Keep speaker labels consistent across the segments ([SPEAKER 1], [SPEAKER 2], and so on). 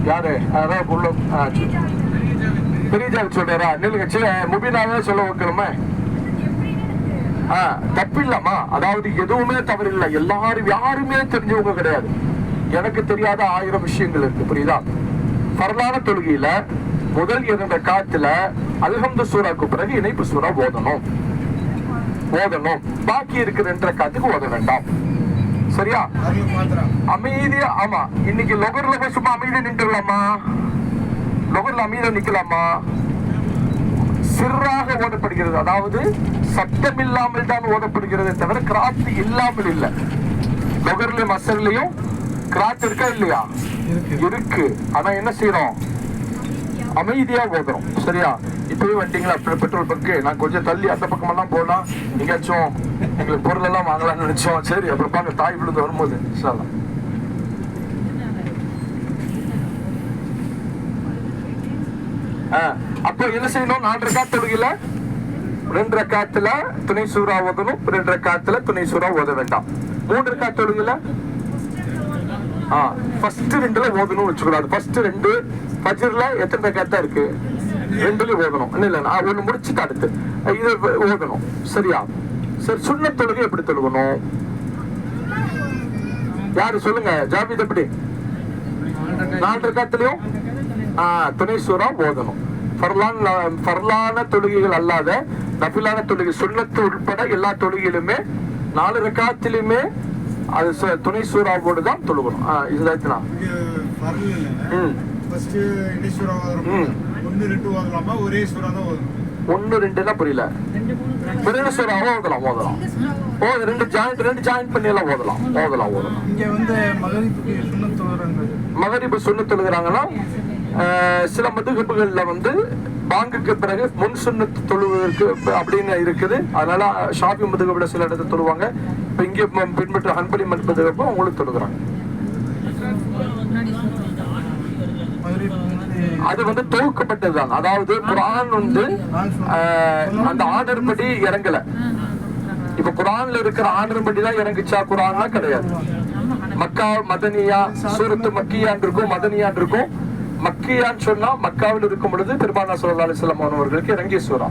[SPEAKER 1] யாரு அதான் உள்ள பெரிய சொல்றாரா? நில்லுங்க, முபினாவே சொல்ல வைக்கணுமே. தப்பு இல்லம்மா. அதாவது எதுவுமே தவறு இல்லை. யாருமே தெரிஞ்சவங்க கிடையாது. எனக்கு தெரியாத 1000 விஷயங்கள் இருக்கு, புரியுதா? பரலான தொழுகையில முதல் 2 ரக்காத்துல அல்ஹம்து சூராக்கு பிறகு இணைப்பு சூரா ஓதணும். பாக்கி இருக்கிற 2 ரக்காத்துக்கு ஓத வேண்டாம். சரியா? அமைதியா. ஆமா, இன்னைக்கு லொகர்ல சும்மா அமைதியா நின்றுலாமா? லொகர்ல அமைதியா நிக்கலாமா? சிறாக ஓதப்படுகிறது, அதாவது சட்டம் இல்லாமல் தான் ஓதப்படுகிறது தவிர கிராத் இல்லாமல் இல்லை. லொகர்லயும் மசர்லயும் கிராத் இருக்கா இல்லையா? இருக்கு. ஆனா என்ன செய்யறோம்? அமைதியா ஓதுறோம். சரியா? இப்பவே வந்துட்டீங்களா பெட்ரோல் பங்கு? நான் கொஞ்சம் தள்ளி அந்த பக்கமெல்லாம் போலாம், எங்கேயாச்சும் எங்களுக்கு பொருள் எல்லாம் வாங்கலாம்னு நினைச்சோம். சரி, அப்புறம் பாங்க தாய் விழுந்து வரும்போது இன்ஷாஅல்லாஹ். அப்போ என்ன செய்யணும்? 4 ரக்காத் தொழுகையில 2 ரக்காத்துல துணை சூரா ஓதணும், 2 ரக்காத்துல துணை சூரா ஓத வேண்டாம். 3 ரக்காத் தொழுகையில ஃபர்ஸ்ட் 2ல ஓதணும் வச்சுக்கூடாது. ஃபர்ஸ்ட் 2 ஃபஜ்ர்ல எத்தனை ரக்காத்தா இருக்கு? 2லயும் ஓதணும். இல்ல, ஒண்ணு முடிச்சுட்டு அடுத்து இது ஓதணும். சரியா? சரி, சுன்னத் தொழுகை எப்படி தொழுகணும்? யாரு சொல்லுங்க? ஜாபித் எப்படி? 4 ரக்காத்துலயும் துணை சூரா ஓதணும். ஃபர்லான தொழுகைகள் அல்லாத நஃபிலான தொழுகை சுன்னத்து உட்பட எல்லா தொழுகையிலுமே 4 ரக்காத்திலுமே அது துணை சூறாவோடு தான் தொழுகணும். இதுதான். ஒன்னு 2 புரியல. 2 சூறாவும் ஓதலாம். 2 ஜாயின் பண்ணி எல்லாம் ஓதலாம்.
[SPEAKER 2] இங்க வந்து
[SPEAKER 1] மகரிபு சுன்னத் தொழுகிறாங்கன்னா சில மதுகப்புகள்ல வந்து பாங்குக்கு பிறகு முன் சுன்னத் தொழுவதற்கு அப்படின்னு இருக்குது. அதனால ஷாஃபி மதுகப்புல சில இடத்துல தொழுவாங்க. இப்ப இங்கே பின்பற்ற ஹன்பலி மதுகப்பு அவங்களும் தொழுகிறாங்க. அது வந்து தொகுக்கப்பட்டதுதான். அதாவது குர்ஆன் வந்து அந்த ஆர்டர் படி இறங்கல. இப்ப குர்ஆன்ல இருக்கிற ஆர்டர் படி தான் இறங்குச்சா? குர்ஆன்ல கிடையாது. மக்கா மதனியா, சூரத்து மக்கியான் இருக்கும், மதனியான் இருக்கும். மக்கியான்னு சொன்னா மக்காவில் இருக்கும் பொழுது பெருமானா ஸல்லல்லாஹு அலைஹி வஸல்லம் அவர்களுக்கு இறங்கிய சூரா.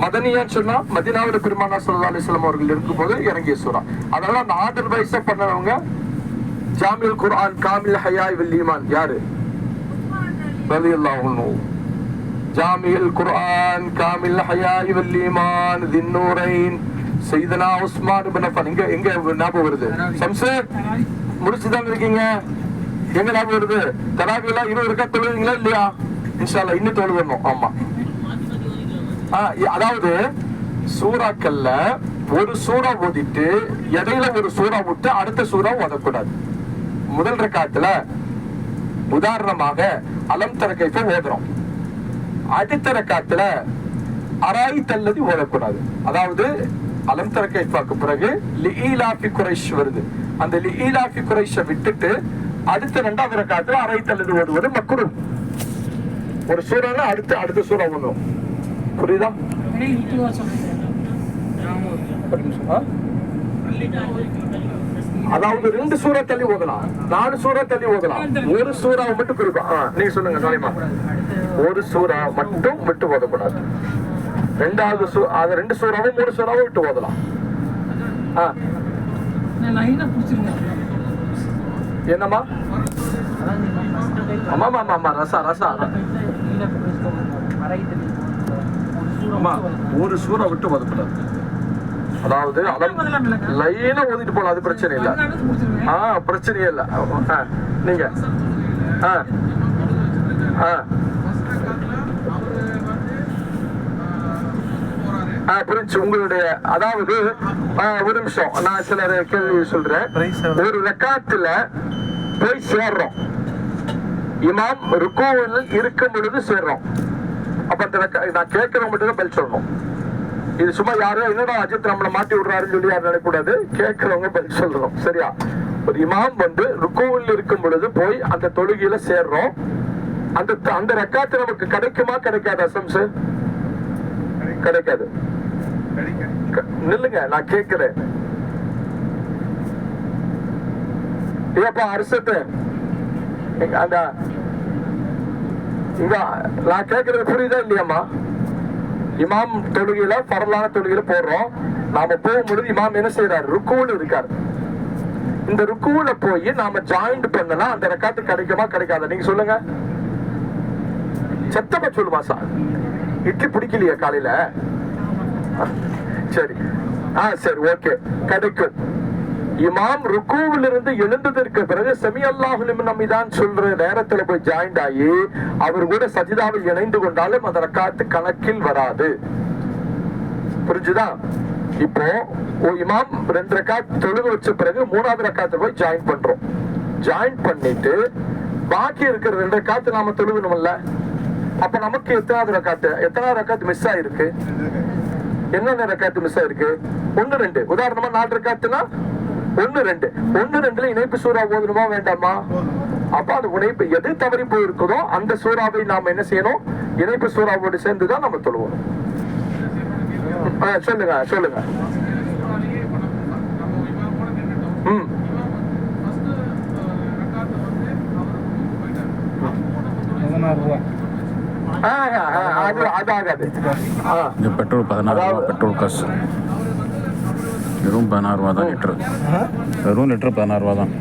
[SPEAKER 1] மதனியான்னு சொன்னா மதீனாவில் பெருமானா ஸல்லல்லாஹு அலைஹி வஸல்லம் அவர்கள் இருக்கும் போது இறங்கிய சூரா. அதனால அந்த ஆர்டர் வைஸா பண்ணவங்க ஜாமில் குர்ஆன் காமில் ஹயாய் வல் ஈமான் யாரு? ரலியல்லாஹு அன்ஹு. ஜாமில் குர்ஆன் காமில் ஹயாய் வல் ஈமான் தின்னூரைன் சையதுனா உஸ்மான் இப்னு அஃபான். எங்க ஞாபகம் வருது? சம்சு முடிச்சுதான் இருக்கீங்க. எங்க ஞாபகம் வருது? தராவில 20 ரக்காத் தொழுவீங்களா இல்லையா? இன்ஷாஅல்லாஹ் இன்னும் தொழுவணும். ஆமா, அதாவது சூறாக்கள்ல ஒரு சூறா ஓதிட்டு இடையில ஒரு சூறா விட்டு அடுத்த சூறா ஓதக்கூடாது. முதல் ரக்காத்துல உதாரணமாக அலம் தர கைஃப ஓதுறோம். அடுத்த ரக்காத்துல அராயித் அல்லதி ஓதக்கூடாது. அதாவது அலம் தர கைஃபாக்கு பிறகு லிஈலாஃபி குரைஷ் வருது. அந்த லிஈலாஃபி குரைஷை விட்டுட்டு அடுத்த 2வது ரக்காத்துல அராயித் அல்லதி ஓதுவது மக்ரூஹ். ஒரு சூறால அடுத்த சூறா ஓதும். புரியுதா? அதாவது 2 சூறா தள்ளி ஓதலாம், 4 சூறா தள்ளி ஓதலாம். ஒரு சூறா மட்டும் குறிப்பா நீங்க சொல்லுங்க நாளைமா. ஒரு சூறா மட்டும் விட்டு ஓதக்கூடாது. 2வது 2 சூறாவும் 3 சூறாவும் விட்டு ஓதலாம். என்னம்மா? ஆமா ரசா ஒரு சூறா விட்டு ஓதக்கூடாது. அதாவது லைனா ஓதிட்டு போலாம், அது பிரச்சனை இல்ல. பிரச்சனையே இல்ல. நீங்க புரிஞ்சு உங்களுடைய. அதாவது ஒரு நிமிஷம், நான் சில கேள்வி சொல்றேன். ஒரு ரக்காத்துல போய் சேர்றோம், இமாம் ருக்குவில் இருக்கும் பொழுது சேர்றோம். அப்ப நான் கேட்கறவங்க மட்டும் தான் பதில் சொல்லணும். இது சும்மா யாரும் என்னடா அஜித் நம்மளை மாட்டி விடுறாருன்னு சொல்லி யாரும் நினைக்கூடாது. கேட்கறவங்க பதில் சொல்லணும். சரியா? ஒரு இமாம் வந்து ருக்குவில் இருக்கும் பொழுது போய் அந்த தொழுகையில சேர்றோம். அந்த ரக்காத்து நமக்கு கிடைக்குமா கிடைக்காதா? சம்சு கிடைக்காது. நில்லுங்க, நான் கேட்கிறேன். ஏப்பா அரசத்து அந்த இங்க நான் கேட்கறது புரியுதா இல்லையாம்மா? இமாம் தொழுகையில பரலான தொழுகையில போடுறோம். நாம போகும்பொழுது இமாம் என்ன செய்யறாரு? ருக்குவுல இருக்காரு. இந்த ருக்குவுல போய் நாம ஜாயிண்ட் பண்ணலாம், அந்த ரக்காத்து கிடைக்குமா கிடைக்காத? நீங்க சொல்லுங்க. சத்தமா சொல்லுமா சார்? இட்லி பிடிக்கலையா காலையில? சரி, சரி, ஓகே, கிடைக்கும். இமாம் ருக்குவில் இருந்து எழுந்ததற்கு பிறகு செமி அல்லாஹு லிமன் ஹமீதான் சொல்ற நேரத்துல போய் ஜாயிண்ட் ஆகி அவர் கூட சஜிதாவில் இணைந்து கொண்டாலும் அந்த ரக்காத்து கணக்கில் வராது. புரிஞ்சுதா? இப்போ இமாம் 2 ரக்காத் தொழுக வச்ச பிறகு 3வது ரக்காத்துல போய் ஜாயின் பண்றோம். ஜாயின் பண்ணிட்டு பாக்கி இருக்கிற 2 ரக்காத்து நாம தொழுகணும்ல. அப்ப நமக்கு எத்தனாவது ரக்காத்து மிஸ் ஆயிருக்கு? என்னென்ன ரக்காத்து மிஸ் ஆயிருக்கு? 1 2. உதாரணமா 4 ரக்காத்துனா 1 2. 1 2ல இணைப்பு சூறா ஓதணுமா வேண்டாமா? அப்ப அந்த இணைப்பு எது தவறி போயிருக்குதோ அந்த சூறாவை நாம என்ன செய்யணும்? இணைப்பு சூறாவோடு சேர்ந்துதான் நம்ம தொழுவோம். சொல்லுங்க சொல்லுங்க.
[SPEAKER 2] பெட்ரோல் 16 ரூபா, பெட்ரோல் காசு வெறும் 16 ரூபா தான் லிட்டரு. வெறும் லிட்டரு 16 ரூபா தான்.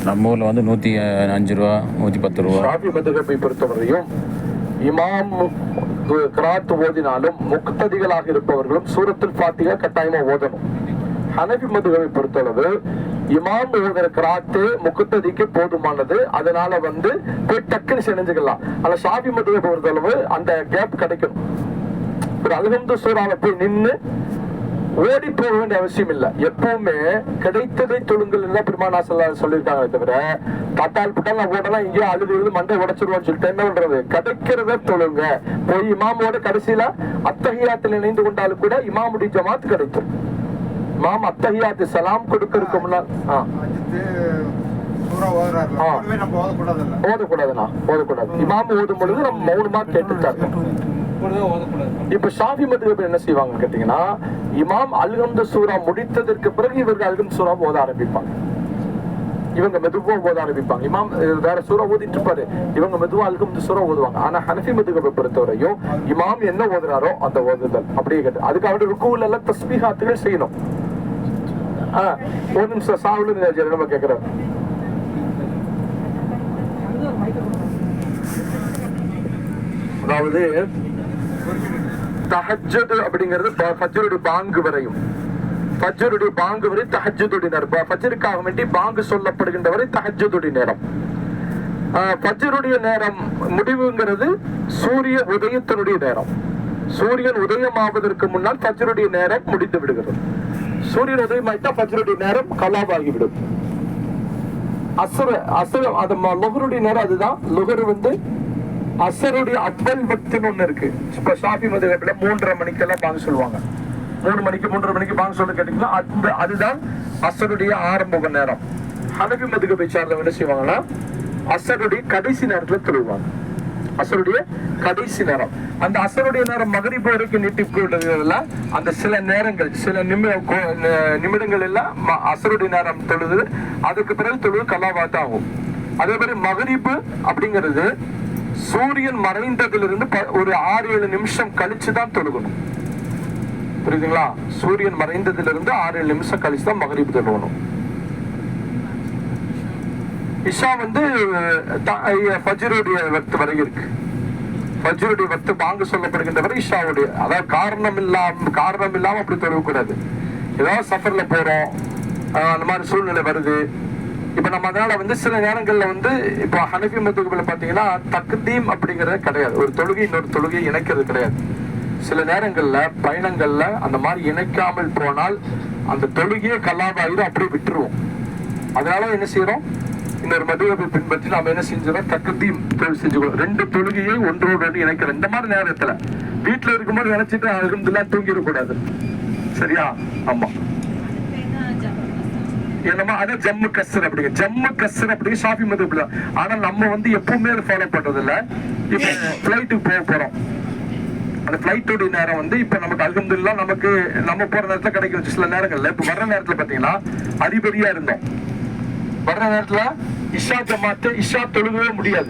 [SPEAKER 2] நம்ம ஊரில் வந்து 105 ரூபா, 110 ரூபா.
[SPEAKER 1] ஷாஃபி மதுஹபை பொறுத்தவரையும் இமாம் கிராத் ஓதினாலும் முக்ததிகளாக இருப்பவர்களும் சூரத்துல் ஃபாத்திஹா கட்டாயமா ஓதணும். ஹனஃபி மதுஹபை பொறுத்தளவு இமாம் ஓதுற கிராத்து முக்ததிக்கு போதுமானது. அதனால வந்து போய் டக்குன்னு செஞ்சுக்கலாம். ஆனா ஷாஃபி மதுஹபை பொறுத்தளவு அந்த கேப் கிடைக்கும். ஒரு அல்ஹம்து சூராவை போய் நின்று ஓடி போக வேண்டிய அவசியம் இல்ல. எப்பவுமே கிடைத்ததை தொழுங்கள் எல்லாம் பெருமானா சொல்லியிருக்காங்க. தவிர தட்டால் புட்டால் ஓடலாம் இங்கேயோ அழுது மண்டை உடைச்சிருவோம் சொல்லிட்டு என்ன பண்றது? கிடைக்கிறத தொழுங்க. போய் இமாமோட கடைசியில அத்தஹியாத்தில் இணைந்து கொண்டாலும் கூட இமாமுடைய ஜமாத் கிடைக்கும். இமாம் அத்தஹியாத்து சலாம் கொடுக்கறதுக்கு முன்னாள் ஓதக்கூடாது. இமாம் ஓதும் பொழுது நம்ம மௌனமா கேட்டுட்டாங்க. இப்ப ஷாஃபி மதுஹப் என்ன செய்வாங்க கேட்டீங்கன்னா, இமாம் அல்ஹம்து சூரா முடித்ததற்கு பிறகு இவர்கள் அல்ஹம்து சூரா ஓத ஆரம்பிப்பாங்க. இவங்க மெதுவா ஓத ஆரம்பிப்பாங்க. இமாம் வேற சூரா ஓதிட்டு இருப்பாரு, இவங்க மெதுவா அல்ஹம்து சூரா ஓதுவாங்க. ஆனா ஹனஃபி மதுஹபை பொறுத்தவரையும் இமாம் என்ன ஓதுறாரோ அந்த ஓதுதல் அப்படியே கேட்டு அதுக்காக ருக்குவுல எல்லாம் தஸ்பீஹாத்துகள் செய்யணும். ஒரு நிமிஷம் சாவுல நம்ம கேட்கிறோம். அதாவது தஹஜ்ஜுத் அப்படிங்கிறது ஃபஜ்ருடைய பாங்கு வரையும், ஃபஜ்ருடைய பாங்கு வரை தஹஜ்ஜுதுடைய நேரம். ஃபஜ்ருக்காக வேண்டி பாங்கு சொல்லப்படுகின்ற வரை தஹஜ்ஜுதுடைய நேரம். ஃபஜ்ருடைய நேரம் முடிவுங்கிறது சூரிய உதயத்தினுடைய நேரம். சூரியன் உதயமாவதற்கு முன்னால் ஃபஜ்ருடைய நேரம் முடிந்து விடுகிறது. சூரியன் உதயமாயிட்டா ஃபஜ்ருடைய நேரம் கலாவாகிவிடும். லுஹருடைய நேரம் அதுதான். லுஹர் வந்து அசருடைய அக்பல் பக்தின்னு ஒண்ணு இருக்கு. இப்ப ஷாஃபி மதுஹப்ல 3:30 மணிக்கெல்லாம் பாங்க சொல்லுவாங்க. 3 மணிக்கு 3:30 மணிக்கு பாங்க சொல்ல கேட்டீங்கன்னா அதுதான் அசருடைய ஆரம்ப நேரம். ஹனஃபி மதுஹபை சார்ந்தவங்க என்ன செய்வாங்கன்னா அசருடைய கடைசி நேரத்துல தொழுவாங்க. அசருடைய கடைசி நேரம். அந்த அசருடைய நேரம் மகரிப் வரைக்கும் நீட்டிப்புல அந்த சில நேரங்கள் சில நிமிடங்கள் எல்லாம் அசருடைய நேரம் தொழுது. அதுக்கு பிறகு தொழுது கலாவாத் ஆகும். அதே மாதிரி மகரிப் அப்படிங்கிறது சூரியன் மறைந்ததிலிருந்து ஒரு 6-7 நிமிஷம் கழிச்சுதான் தொழுகணும். புரியுதுங்களா? சூரியன் மறைந்ததிலிருந்து 6-7 நிமிஷம் கழிச்சுதான் மகரிப் தொழுகணும். இஷா வந்து ஃபஜ்ருடைய வக்த் வரை இருக்கு. ஃபஜ்ருடைய வக்த் பாங்கு சொல்லப்படுகின்ற வரை இஷாவுடைய, அதாவது காரணம் இல்லாம அப்படி தொழக்கூடாது. ஏதாவது சஃபர்ல போறோம், அந்த மாதிரி சூழ்நிலை வருது. இப்ப நம்ம அதனால வந்து சில நேரங்கள்ல வந்து இப்ப ஹனஃபி மதுஹப்ல பாத்தீங்கன்னா தக்தீம் அப்படிங்கறது கிடையாது. ஒரு தொழுகை இன்னொரு தொழுகையை இணைக்கிறது கிடையாது. சில நேரங்கள்ல பயணங்கள்ல அந்த மாதிரி இணைக்காமல் போனால் அந்த தொழுகையை கலாவாயிரும், அப்படியே விட்டுருவோம். அதனால என்ன செய்யறோம்? இன்னொரு மதுஹபை பின்பற்றி நாம என்ன செஞ்சோம்? தக்தீம் செஞ்சுக்கணும். 2 தொழுகையை ஒன்றோடு இணைக்கிறோம். இந்த மாதிரி நேரத்துல வீட்டுல இருக்கும்போது நினைச்சிட்டு அல்ஹம்துலில்லாஹ் தூங்கிடக்கூடாது. சரியா? ஆமா. என்னமா அது ஜம்மு கஸ்ர் அப்படிங்க. ஜம்மு கஸ்ர் அப்படிங்க ஷாஃபி மதுஹப்ல. ஆனா நம்ம வந்து எப்பவுமே அதை ஃபாலோ பண்றது இல்ல. இப்போ ஃபிளைட்டுக்கு போறோம். அந்த ஃபிளைட்டோட நேரம் வந்து இப்ப நமக்கு அல்ஹம்துலில்லாஹ் நமக்கு நம்ம போற நேரத்துல கிடைக்கும். சில நேரங்கள்ல இப்ப வர்ற நேரத்துல பாத்தீங்கன்னா அதிபதியா இருந்தோம். வர்ற நேரத்துல இஷா ஜமாத்து இஷா தொழுகவே முடியாது.